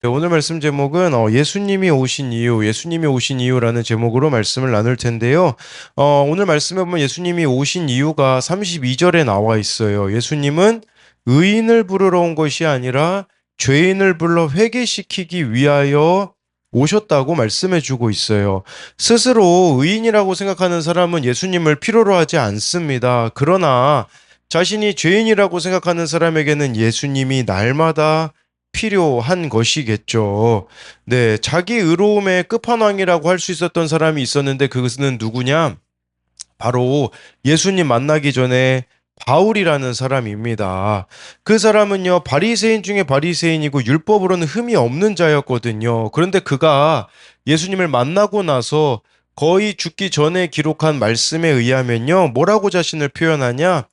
네, 오늘 말씀 제목은 예수님이 오신 이유라는 제목으로 말씀을 나눌 텐데요. 오늘 말씀에 보면 예수님이 오신 이유가 32절에 나와 있어요. 예수님은 의인을 부르러 온 것이 아니라 죄인을 불러 회개시키기 위하여 오셨다고 말씀해 주고 있어요. 스스로 의인이라고 생각하는 사람은 예수님을 필요로 하지 않습니다. 그러나 자신이 죄인이라고 생각하는 사람에게는 예수님이 날마다 필요한 것이겠죠. 네, 자기 의로움의 끝판왕이라고 할 수 있었던 사람이 있었는데 그것은 누구냐? 바로 예수님 만나기 전에 바울이라는 사람입니다. 그 사람은요, 바리새인 중에 바리새인이고 율법으로는 흠이 없는 자였거든요. 그런데 그가 예수님을 만나고 나서 거의 죽기 전에 기록한 말씀에 의하면요, 뭐라고 자신을 표현하냐?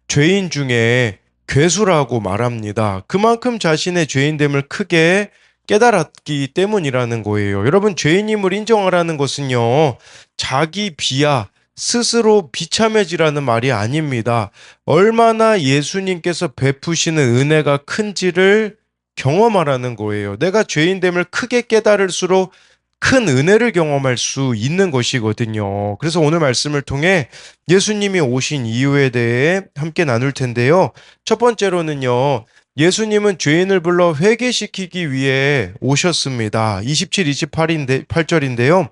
죄인 중에 괴수라고 말합니다. 그만큼 자신의 죄인됨을 크게 깨달았기 때문이라는 거예요. 여러분, 죄인임을 인정하라는 것은요, 자기 비하, 스스로 비참해지라는 말이 아닙니다. 얼마나 예수님께서 베푸시는 은혜가 큰지를 경험하라는 거예요. 내가 죄인됨을 크게 깨달을수록 큰 은혜를 경험할 수 있는 것이거든요. 그래서 오늘 말씀을 통해 예수님이 오신 이유에 대해 함께 나눌 텐데요. 첫 번째로는요. 예수님은 죄인을 불러 회개시키기 위해 오셨습니다. 27, 28절인데요.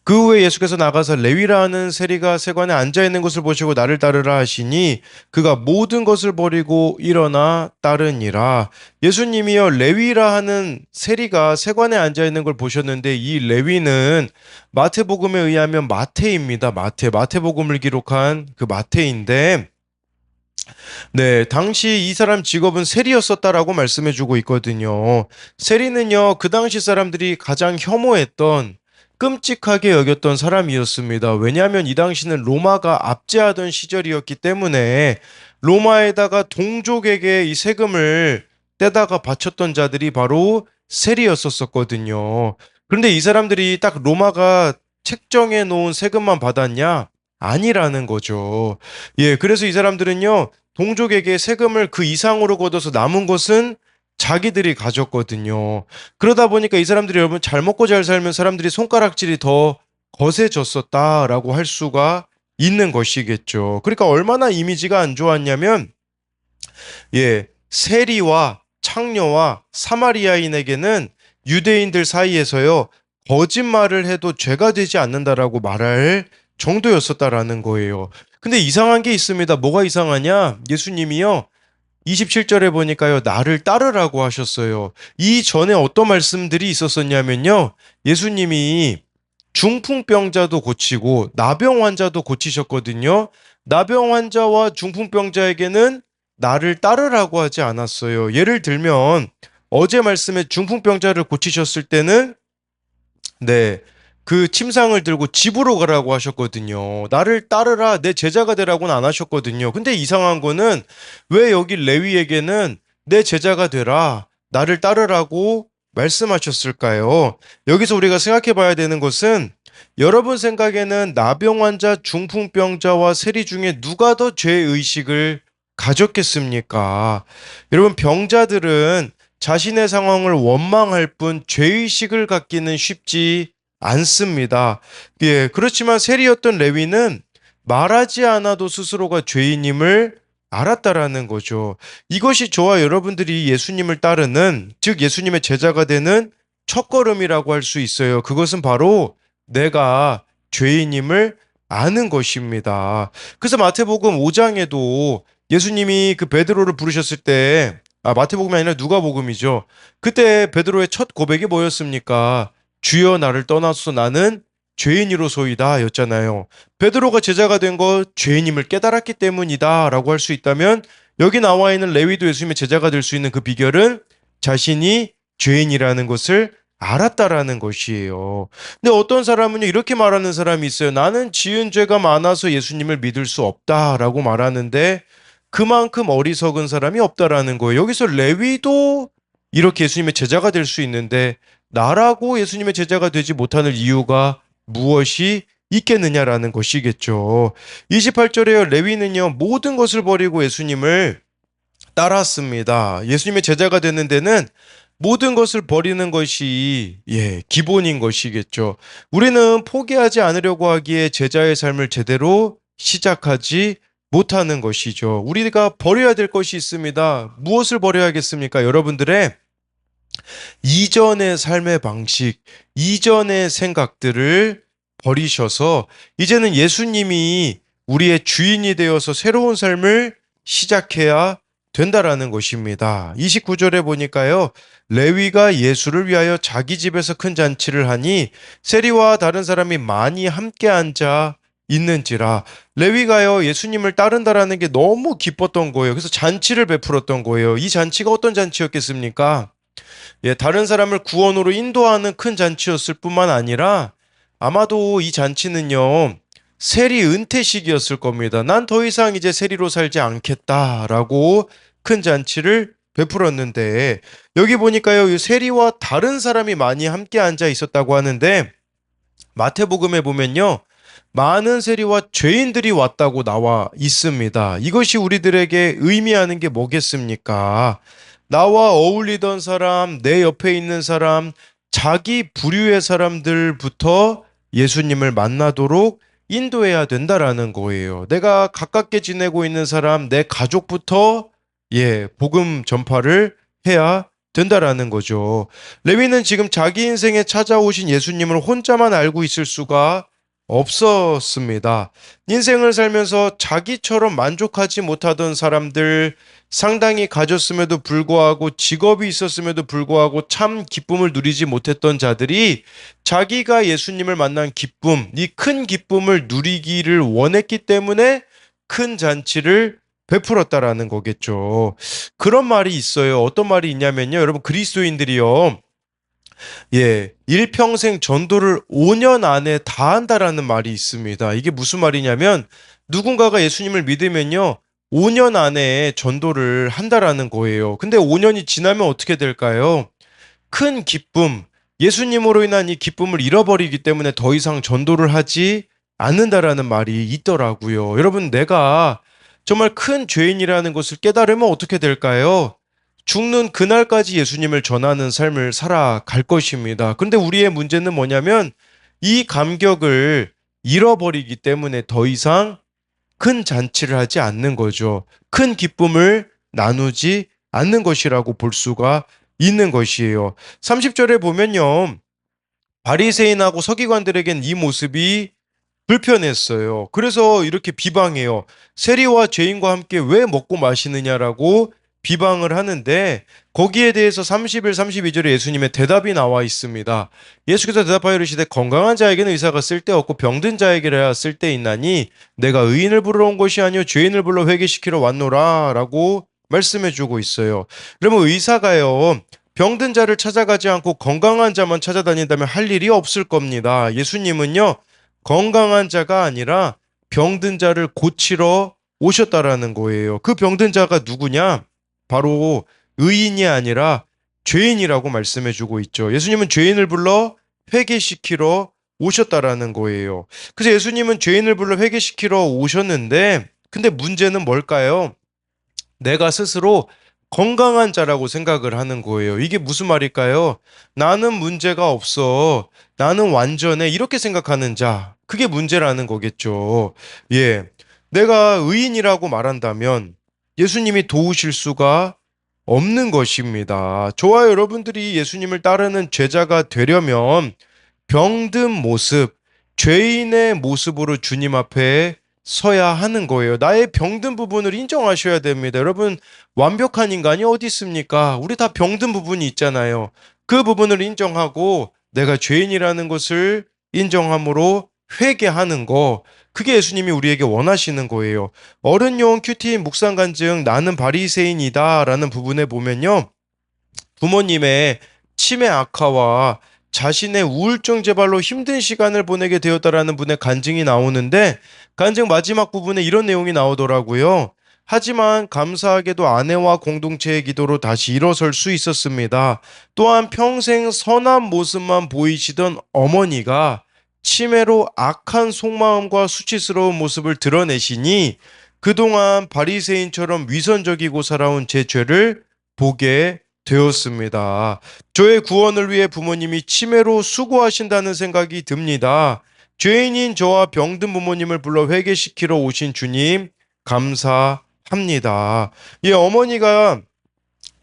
그 후에 예수께서 나가서 레위라는 세리가 세관에 앉아 있는 것을 보시고 나를 따르라 하시니 그가 모든 것을 버리고 일어나 따르니라. 예수님이요 레위라 하는 세리가 세관에 앉아 있는 걸 보셨는데 이 레위는 마태복음에 의하면 마태입니다. 마태복음을 기록한 그 마태인데 네, 당시 이 사람 직업은 세리였었다라고 말씀해주고 있거든요. 세리는요, 그 당시 사람들이 가장 혐오했던 끔찍하게 여겼던 사람이었습니다. 왜냐하면 이 당시는 로마가 압제하던 시절이었기 때문에 로마에다가 동족에게 이 세금을 떼다가 바쳤던 자들이 바로 세리였었거든요. 그런데 이 사람들이 딱 로마가 책정해 놓은 세금만 받았냐? 아니라는 거죠. 예, 그래서 이 사람들은요, 동족에게 세금을 그 이상으로 걷어서 남은 것은 자기들이 가졌거든요. 그러다 보니까 이 사람들이 여러분 잘 먹고 잘 살면 사람들이 손가락질이 더 거세졌었다라고 할 수가 있는 것이겠죠. 그러니까 얼마나 이미지가 안 좋았냐면, 예, 세리와 창녀와 사마리아인에게는 유대인들 사이에서요, 거짓말을 해도 죄가 되지 않는다라고 말할 정도였었다라는 거예요. 근데 이상한 게 있습니다. 뭐가 이상하냐? 예수님이요. 27절에 보니까요, 나를 따르라고 하셨어요. 이 전에 어떤 말씀들이 있었었냐면요, 예수님이 중풍병자도 고치고 나병 환자도 고치셨거든요. 나병 환자와 중풍병자에게는 나를 따르라고 하지 않았어요. 예를 들면 어제 말씀에 중풍병자를 고치셨을 때는 네. 그 침상을 들고 집으로 가라고 하셨거든요. 나를 따르라, 내 제자가 되라고는 안 하셨거든요. 근데 이상한 거는 왜 여기 레위에게는 내 제자가 되라, 나를 따르라고 말씀하셨을까요? 여기서 우리가 생각해 봐야 되는 것은 여러분 생각에는 나병 환자, 중풍병자와 세리 중에 누가 더 죄의식을 가졌겠습니까? 여러분, 병자들은 자신의 상황을 원망할 뿐 죄의식을 갖기는 쉽지 않습니다. 예, 그렇지만 세리였던 레위는 말하지 않아도 스스로가 죄인임을 알았다라는 거죠. 이것이 저와 여러분들이 예수님을 따르는, 즉 예수님의 제자가 되는 첫걸음이라고 할 수 있어요. 그것은 바로 내가 죄인임을 아는 것입니다. 그래서 마태복음 5장에도 예수님이 그 베드로를 부르셨을 때, 마태복음이 아니라 누가복음이죠. 그때 베드로의 첫 고백이 뭐였습니까? 주여 나를 떠나서 나는 죄인이로소이다 였잖아요. 베드로가 제자가 된 거 죄인임을 깨달았기 때문이다 라고 할 수 있다면 여기 나와 있는 레위도 예수님의 제자가 될 수 있는 그 비결은 자신이 죄인이라는 것을 알았다라는 것이에요. 근데 어떤 사람은요, 이렇게 말하는 사람이 있어요. 나는 지은 죄가 많아서 예수님을 믿을 수 없다라고 말하는데 그만큼 어리석은 사람이 없다라는 거예요. 여기서 레위도 이렇게 예수님의 제자가 될 수 있는데 나라고 예수님의 제자가 되지 못하는 이유가 무엇이 있겠느냐라는 것이겠죠. 28절에요. 레위는요, 모든 것을 버리고 예수님을 따랐습니다. 예수님의 제자가 되는 데는 모든 것을 버리는 것이 기본인 것이겠죠. 우리는 포기하지 않으려고 하기에 제자의 삶을 제대로 시작하지 못하는 것이죠. 우리가 버려야 될 것이 있습니다. 무엇을 버려야겠습니까? 여러분들의 이전의 삶의 방식, 이전의 생각들을 버리셔서 이제는 예수님이 우리의 주인이 되어서 새로운 삶을 시작해야 된다라는 것입니다. 29절에 보니까요. 레위가 예수를 위하여 자기 집에서 큰 잔치를 하니 세리와 다른 사람이 많이 함께 앉아 있는지라. 레위가요 예수님을 따른다라는 게 너무 기뻤던 거예요. 그래서 잔치를 베풀었던 거예요. 이 잔치가 어떤 잔치였겠습니까? 다른 사람을 구원으로 인도하는 큰 잔치였을 뿐만 아니라 아마도 이 잔치는요, 세리 은퇴식이었을 겁니다. 난 더 이상 이제 세리로 살지 않겠다라고 큰 잔치를 베풀었는데, 여기 보니까요, 이 세리와 다른 사람이 많이 함께 앉아 있었다고 하는데, 마태복음에 보면요, 많은 세리와 죄인들이 왔다고 나와 있습니다. 이것이 우리들에게 의미하는 게 뭐겠습니까? 나와 어울리던 사람, 내 옆에 있는 사람, 자기 부류의 사람들부터 예수님을 만나도록 인도해야 된다라는 거예요. 내가 가깝게 지내고 있는 사람, 내 가족부터 복음 전파를 해야 된다라는 거죠. 레위는 지금 자기 인생에 찾아오신 예수님을 혼자만 알고 있을 수가 없었습니다. 인생을 살면서 자기처럼 만족하지 못하던 사람들, 상당히 가졌음에도 불구하고 직업이 있었음에도 불구하고 참 기쁨을 누리지 못했던 자들이 자기가 예수님을 만난 기쁨, 이 큰 기쁨을 누리기를 원했기 때문에 큰 잔치를 베풀었다라는 거겠죠. 그런 말이 있어요. 어떤 말이 있냐면요. 여러분 그리스도인들이요. 일평생 전도를 5년 안에 다 한다라는 말이 있습니다. 이게 무슨 말이냐면 누군가가 예수님을 믿으면요. 5년 안에 전도를 한다라는 거예요. 근데 5년이 지나면 어떻게 될까요? 큰 기쁨, 예수님으로 인한 이 기쁨을 잃어버리기 때문에 더 이상 전도를 하지 않는다라는 말이 있더라고요. 여러분, 내가 정말 큰 죄인이라는 것을 깨달으면 어떻게 될까요? 죽는 그날까지 예수님을 전하는 삶을 살아갈 것입니다. 그런데 우리의 문제는 뭐냐면 이 감격을 잃어버리기 때문에 더 이상 큰 잔치를 하지 않는 거죠. 큰 기쁨을 나누지 않는 것이라고 볼 수가 있는 것이에요. 30절에 보면요. 바리새인하고 서기관들에겐 이 모습이 불편했어요. 그래서 이렇게 비방해요. 세리와 죄인과 함께 왜 먹고 마시느냐라고 비방을 하는데 거기에 대해서 31, 32절에 예수님의 대답이 나와 있습니다. 예수께서 대답하여 이르시되 건강한 자에게는 의사가 쓸데없고 병든 자에게야 쓸데있나니 내가 의인을 부르러 온 것이 아니요 죄인을 불러 회개시키러 왔노라 라고 말씀해주고 있어요. 그러면 의사가요 병든 자를 찾아가지 않고 건강한 자만 찾아다닌다면 할 일이 없을 겁니다. 예수님은요 건강한 자가 아니라 병든 자를 고치러 오셨다라는 거예요. 그 병든 자가 누구냐? 바로 의인이 아니라 죄인이라고 말씀해주고 있죠. 예수님은 죄인을 불러 회개시키러 오셨다라는 거예요. 그래서 예수님은 죄인을 불러 회개시키러 오셨는데 근데 문제는 뭘까요? 내가 스스로 건강한 자라고 생각을 하는 거예요. 이게 무슨 말일까요? 나는 문제가 없어. 나는 완전해. 이렇게 생각하는 자. 그게 문제라는 거겠죠. 내가 의인이라고 말한다면 예수님이 도우실 수가 없는 것입니다. 저와 여러분들이 예수님을 따르는 제자가 되려면 병든 모습, 죄인의 모습으로 주님 앞에 서야 하는 거예요. 나의 병든 부분을 인정하셔야 됩니다. 여러분, 완벽한 인간이 어디 있습니까? 우리 다 병든 부분이 있잖아요. 그 부분을 인정하고 내가 죄인이라는 것을 인정함으로 회개하는 거, 그게 예수님이 우리에게 원하시는 거예요. 어른용 큐티 묵상 간증 나는 바리새인이다 라는 부분에 보면요. 부모님의 치매 악화와 자신의 우울증 재발로 힘든 시간을 보내게 되었다라는 분의 간증이 나오는데 간증 마지막 부분에 이런 내용이 나오더라고요. 하지만 감사하게도 아내와 공동체의 기도로 다시 일어설 수 있었습니다. 또한 평생 선한 모습만 보이시던 어머니가 치매로 악한 속마음과 수치스러운 모습을 드러내시니 그동안 바리새인처럼 위선적이고 살아온 제 죄를 보게 되었습니다. 저의 구원을 위해 부모님이 치매로 수고하신다는 생각이 듭니다. 죄인인 저와 병든 부모님을 불러 회개시키러 오신 주님, 감사합니다. 예, 어머니가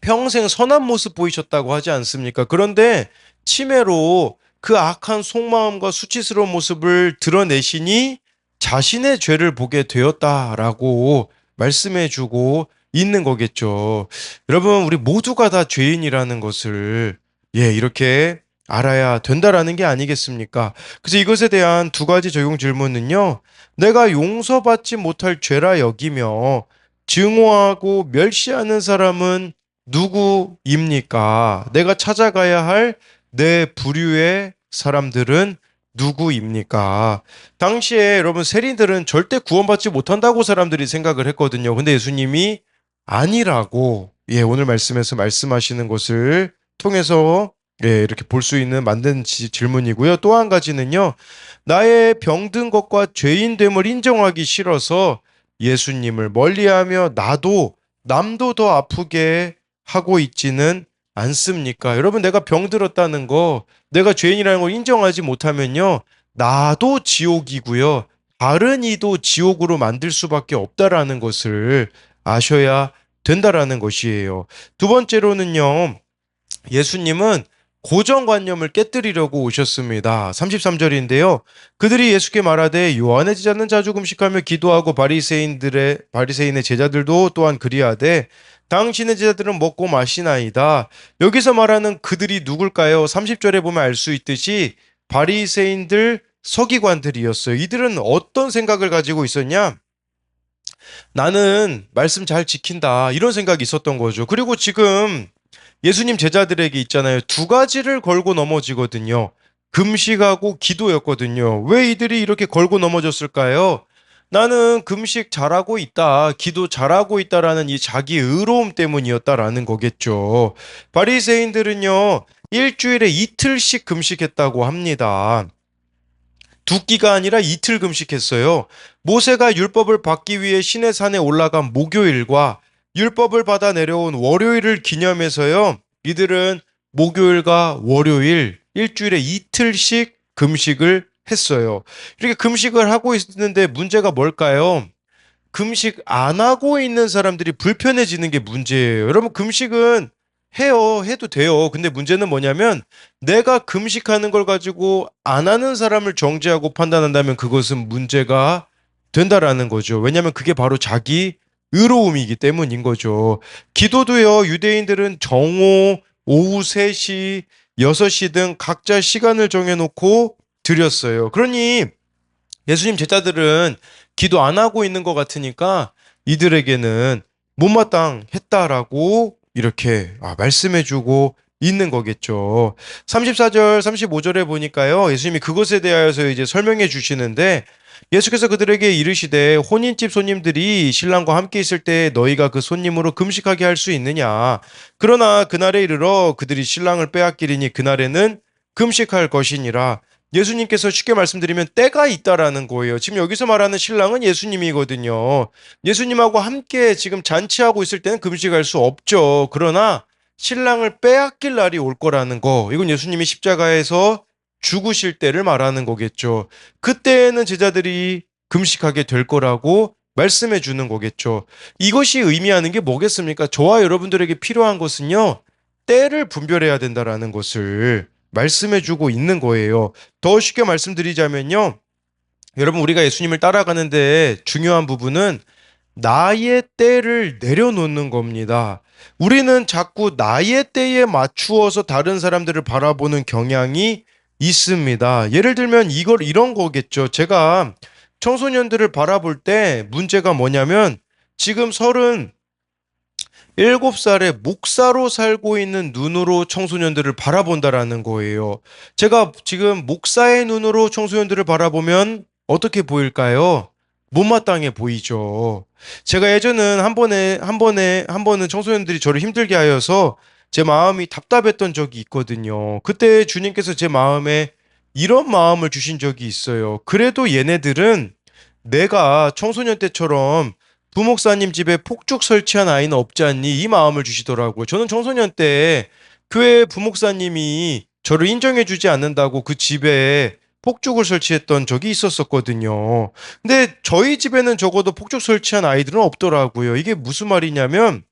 평생 선한 모습 보이셨다고 하지 않습니까? 그런데 치매로 그 악한 속마음과 수치스러운 모습을 드러내시니 자신의 죄를 보게 되었다라고 말씀해 주고 있는 거겠죠. 여러분, 우리 모두가 다 죄인이라는 것을 이렇게 알아야 된다라는 게 아니겠습니까? 그래서 이것에 대한 두 가지 적용 질문은요. 내가 용서받지 못할 죄라 여기며 증오하고 멸시하는 사람은 누구입니까? 내가 찾아가야 할 내 부류의 사람들은 누구입니까? 당시에 여러분 세리들은 절대 구원받지 못한다고 사람들이 생각을 했거든요. 근데 예수님이 아니라고 오늘 말씀에서 말씀하시는 것을 통해서 이렇게 볼 수 있는 만든 질문이고요. 또 한 가지는요. 나의 병든 것과 죄인됨을 인정하기 싫어서 예수님을 멀리하며 나도 남도 더 아프게 하고 있지는 않습니까? 여러분, 내가 병들었다는 거, 내가 죄인이라는 걸 인정하지 못하면요, 나도 지옥이고요, 다른 이도 지옥으로 만들 수밖에 없다라는 것을 아셔야 된다라는 것이에요. 두 번째로는요, 예수님은 고정관념을 깨뜨리려고 오셨습니다. 33절인데요. 그들이 예수께 말하되 요한의 제자는 자주 금식하며 기도하고 바리새인의 제자들도 또한 그리하되 당신의 제자들은 먹고 마시나이다. 여기서 말하는 그들이 누굴까요? 30절에 보면 알 수 있듯이 바리새인들 서기관들이었어요. 이들은 어떤 생각을 가지고 있었냐? 나는 말씀 잘 지킨다. 이런 생각이 있었던 거죠. 그리고 지금 예수님 제자들에게 있잖아요. 두 가지를 걸고 넘어지거든요. 금식하고 기도였거든요. 왜 이들이 이렇게 걸고 넘어졌을까요? 나는 금식 잘하고 있다, 기도 잘하고 있다라는 이 자기 의로움 때문이었다라는 거겠죠. 바리새인들은요, 일주일에 이틀씩 금식했다고 합니다. 두 끼가 아니라 이틀 금식했어요. 모세가 율법을 받기 위해 시내 산에 올라간 목요일과 율법을 받아 내려온 월요일을 기념해서요. 이들은 목요일과 월요일 일주일에 이틀씩 금식을 했어요. 이렇게 금식을 하고 있는데 문제가 뭘까요? 금식 안 하고 있는 사람들이 불편해지는 게 문제예요. 여러분, 금식은 해도 돼요. 근데 문제는 뭐냐면 내가 금식하는 걸 가지고 안 하는 사람을 정죄하고 판단한다면 그것은 문제가 된다라는 거죠. 왜냐하면 그게 바로 자기 의로움이기 때문인 거죠. 기도도요, 유대인들은 정오, 오후 3시, 6시 등 각자 시간을 정해놓고 드렸어요. 그러니 예수님 제자들은 기도 안 하고 있는 것 같으니까 이들에게는 못마땅했다라고 이렇게 말씀해주고 있는 거겠죠. 34절, 35절에 보니까요, 예수님이 그것에 대하여서 이제 설명해 주시는데 예수께서 그들에게 이르시되 혼인집 손님들이 신랑과 함께 있을 때 너희가 그 손님으로 금식하게 할 수 있느냐? 그러나 그날에 이르러 그들이 신랑을 빼앗기리니 그날에는 금식할 것이니라. 예수님께서 쉽게 말씀드리면 때가 있다라는 거예요. 지금 여기서 말하는 신랑은 예수님이거든요. 예수님하고 함께 지금 잔치하고 있을 때는 금식할 수 없죠. 그러나 신랑을 빼앗길 날이 올 거라는 거, 이건 예수님이 십자가에서 죽으실 때를 말하는 거겠죠. 그때에는 제자들이 금식하게 될 거라고 말씀해 주는 거겠죠. 이것이 의미하는 게 뭐겠습니까? 저와 여러분들에게 필요한 것은요, 때를 분별해야 된다라는 것을 말씀해 주고 있는 거예요. 더 쉽게 말씀드리자면요, 여러분, 우리가 예수님을 따라가는데 중요한 부분은 나의 때를 내려놓는 겁니다. 우리는 자꾸 나의 때에 맞추어서 다른 사람들을 바라보는 경향이 있습니다. 예를 들면 이런 거겠죠. 제가 청소년들을 바라볼 때 문제가 뭐냐면 지금 37살의 목사로 살고 있는 눈으로 청소년들을 바라본다라는 거예요. 제가 지금 목사의 눈으로 청소년들을 바라보면 어떻게 보일까요? 못마땅해 보이죠. 제가 예전은 한 번은 청소년들이 저를 힘들게 하여서 제 마음이 답답했던 적이 있거든요. 그때 주님께서 제 마음에 이런 마음을 주신 적이 있어요. 그래도 얘네들은 내가 청소년 때처럼 부목사님 집에 폭죽 설치한 아이는 없지 않니? 이 마음을 주시더라고요. 저는 청소년 때 교회 부목사님이 저를 인정해주지 않는다고 그 집에 폭죽을 설치했던 적이 있었거든요. 근데 저희 집에는 적어도 폭죽 설치한 아이들은 없더라고요. 이게 무슨 말이냐면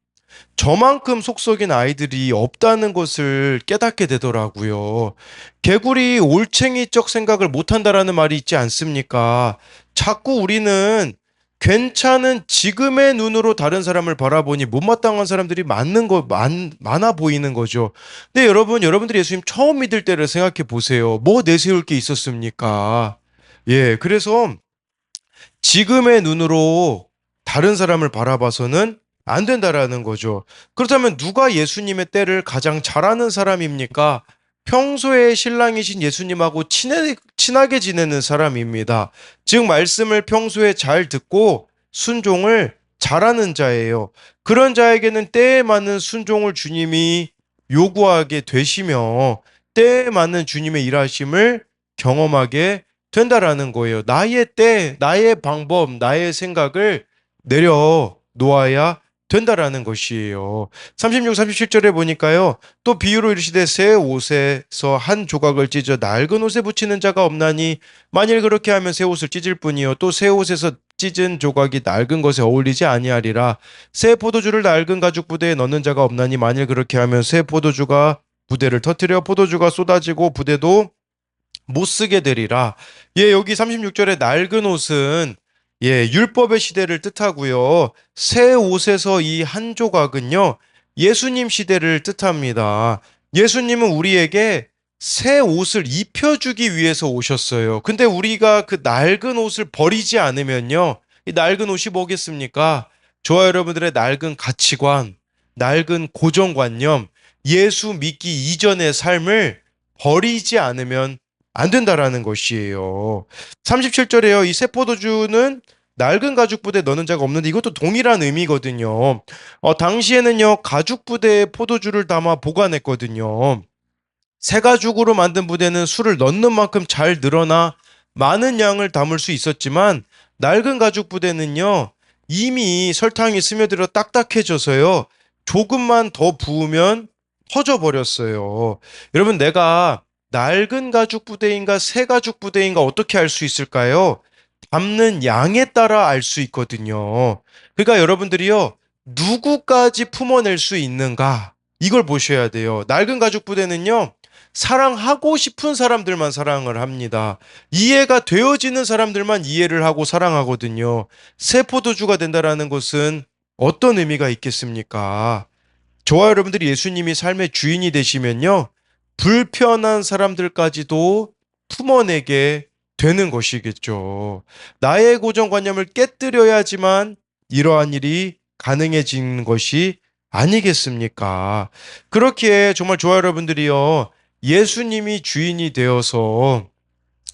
저만큼 속썩인 아이들이 없다는 것을 깨닫게 되더라고요. 개구리 올챙이적 생각을 못한다라는 말이 있지 않습니까? 자꾸 우리는 괜찮은 지금의 눈으로 다른 사람을 바라보니 못마땅한 사람들이 많아 보이는 거죠. 근데 여러분들이 예수님 처음 믿을 때를 생각해 보세요. 뭐 내세울 게 있었습니까? 예, 그래서 지금의 눈으로 다른 사람을 바라봐서는 안 된다라는 거죠. 그렇다면 누가 예수님의 때를 가장 잘 아는 사람입니까? 평소에 신랑이신 예수님하고 친하게 지내는 사람입니다. 즉, 말씀을 평소에 잘 듣고 순종을 잘하는 자예요. 그런 자에게는 때에 맞는 순종을 주님이 요구하게 되시며 때에 맞는 주님의 일하심을 경험하게 된다라는 거예요. 나의 때, 나의 방법, 나의 생각을 내려놓아야 된다라는 것이에요. 36, 37절에 보니까요. 또 비유로 이르시되 새 옷에서 한 조각을 찢어 낡은 옷에 붙이는 자가 없나니 만일 그렇게 하면 새 옷을 찢을 뿐이요 또 새 옷에서 찢은 조각이 낡은 것에 어울리지 아니하리라. 새 포도주를 낡은 가죽 부대에 넣는 자가 없나니 만일 그렇게 하면 새 포도주가 부대를 터뜨려 포도주가 쏟아지고 부대도 못 쓰게 되리라. 예, 여기 36절에 낡은 옷은 예, 율법의 시대를 뜻하고요. 새 옷에서 이 한 조각은요. 예수님 시대를 뜻합니다. 예수님은 우리에게 새 옷을 입혀주기 위해서 오셨어요. 근데 우리가 그 낡은 옷을 버리지 않으면요. 이 낡은 옷이 뭐겠습니까? 저와 여러분들의 낡은 가치관, 낡은 고정관념, 예수 믿기 이전의 삶을 버리지 않으면 안 된다라는 것이에요. 37절에요. 이 새 포도주는 낡은 가죽 부대에 넣는 자가 없는데 이것도 동일한 의미거든요. 당시에는요. 가죽 부대에 포도주를 담아 보관했거든요. 새 가죽으로 만든 부대는 술을 넣는 만큼 잘 늘어나 많은 양을 담을 수 있었지만 낡은 가죽 부대는요. 이미 설탕이 스며들어 딱딱해져서요. 조금만 더 부으면 터져버렸어요. 여러분, 내가 낡은 가죽 부대인가 새 가죽 부대인가 어떻게 알 수 있을까요? 담는 양에 따라 알 수 있거든요. 그러니까 여러분들이요, 누구까지 품어낼 수 있는가? 이걸 보셔야 돼요. 낡은 가죽 부대는요, 사랑하고 싶은 사람들만 사랑을 합니다. 이해가 되어지는 사람들만 이해를 하고 사랑하거든요. 새 포도주가 된다라는 것은 어떤 의미가 있겠습니까? 저와 여러분들이 예수님이 삶의 주인이 되시면요, 불편한 사람들까지도 품어내게 되는 것이겠죠. 나의 고정관념을 깨뜨려야지만 이러한 일이 가능해지는 것이 아니겠습니까? 그렇기에 정말 저와 여러분들이요, 예수님이 주인이 되어서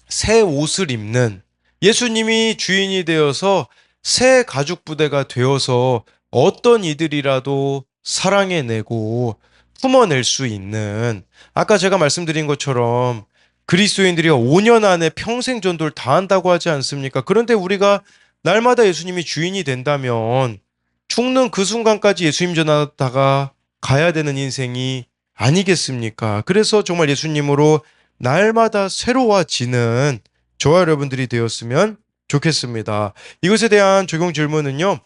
새 옷을 입는, 예수님이 주인이 되어서 새 가죽 부대가 되어서 어떤 이들이라도 사랑해내고 품어낼 수 있는, 아까 제가 말씀드린 것처럼 그리스도인들이 5년 안에 평생 전도를 다 한다고 하지 않습니까? 그런데 우리가 날마다 예수님이 주인이 된다면 죽는 그 순간까지 예수님 전하다가 가야 되는 인생이 아니겠습니까? 그래서 정말 예수님으로 날마다 새로워지는 저와 여러분들이 되었으면 좋겠습니다. 이것에 대한 적용 질문은요.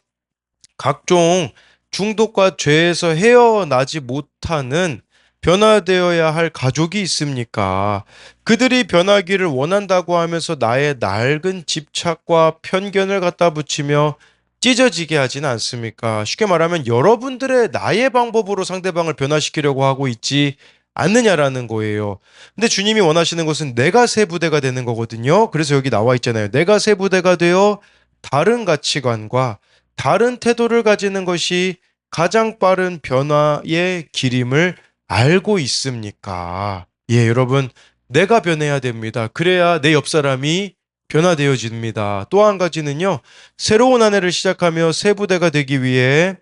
각종 중독과 죄에서 헤어나지 못하는 변화되어야 할 가족이 있습니까? 그들이 변하기를 원한다고 하면서 나의 낡은 집착과 편견을 갖다 붙이며 찢어지게 하지는 않습니까? 쉽게 말하면 여러분들의 나의 방법으로 상대방을 변화시키려고 하고 있지 않느냐라는 거예요. 근데 주님이 원하시는 것은 내가 새 부대가 되는 거거든요. 그래서 여기 나와 있잖아요. 내가 새 부대가 되어 다른 가치관과 다른 태도를 가지는 것이 가장 빠른 변화의 길임을 알고 있습니까? 예, 여러분, 내가 변해야 됩니다. 그래야 내 옆 사람이 변화되어집니다. 또 한 가지는요, 새로운 한 해를 시작하며 새 부대가 되기 위해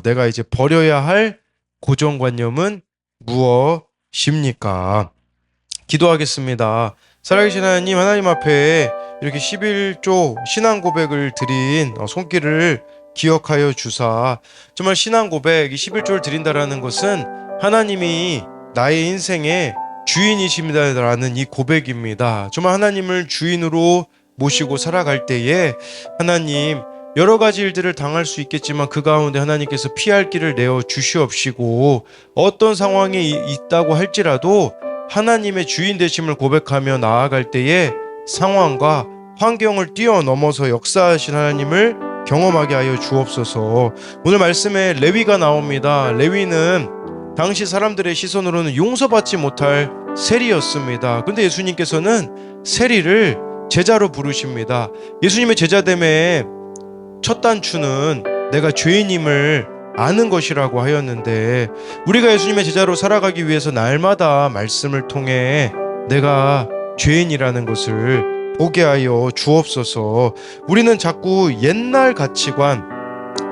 내가 이제 버려야 할 고정관념은 무엇입니까? 기도하겠습니다. 살아계신 하나님 앞에 이렇게 11조 신앙 고백을 드린 손길을 기억하여 주사. 정말 신앙 고백, 이 11조를 드린다라는 것은 하나님이 나의 인생의 주인이십니다라는 이 고백입니다. 정말 하나님을 주인으로 모시고 살아갈 때에 하나님, 여러 가지 일들을 당할 수 있겠지만 그 가운데 하나님께서 피할 길을 내어 주시옵시고, 어떤 상황이 있다고 할지라도 하나님의 주인 되심을 고백하며 나아갈 때에 상황과 환경을 뛰어넘어서 역사하신 하나님을 경험하게 하여 주옵소서. 오늘 말씀에 레위가 나옵니다. 레위는 당시 사람들의 시선으로는 용서받지 못할 세리였습니다. 근데 예수님께서는 세리를 제자로 부르십니다. 예수님의 제자됨의 첫 단추는 내가 죄인임을 아는 것이라고 하였는데, 우리가 예수님의 제자로 살아가기 위해서 날마다 말씀을 통해 내가 죄인이라는 것을 보게 하여 주옵소서. 우리는 자꾸 옛날 가치관,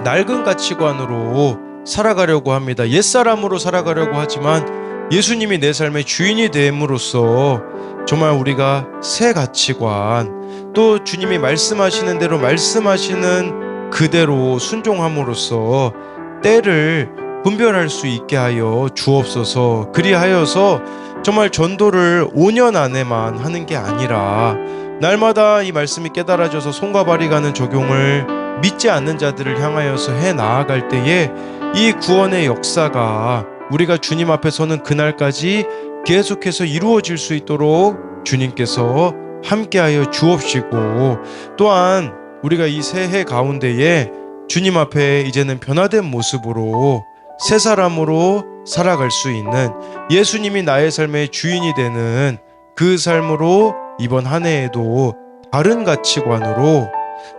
낡은 가치관으로 살아가려고 합니다. 옛사람으로 살아가려고 하지만 예수님이 내 삶의 주인이 됨으로써 정말 우리가 새 가치관, 또 주님이 말씀하시는 대로 말씀하시는 그대로 순종함으로써 때를 분별할 수 있게 하여 주옵소서. 그리하여서 정말 전도를 5년 안에만 하는 게 아니라 날마다 이 말씀이 깨달아져서 손과 발이 가는 적용을 믿지 않는 자들을 향하여서 해 나아갈 때에 이 구원의 역사가 우리가 주님 앞에 서는 그날까지 계속해서 이루어질 수 있도록 주님께서 함께하여 주옵시고, 또한 우리가 이 새해 가운데에 주님 앞에 이제는 변화된 모습으로 새 사람으로 살아갈 수 있는, 예수님이 나의 삶의 주인이 되는 그 삶으로 이번 한 해에도 다른 가치관으로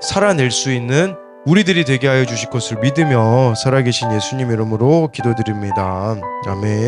살아낼 수 있는 우리들이 되게 하여 주실 것을 믿으며 살아계신 예수님 이름으로 기도드립니다. 아멘.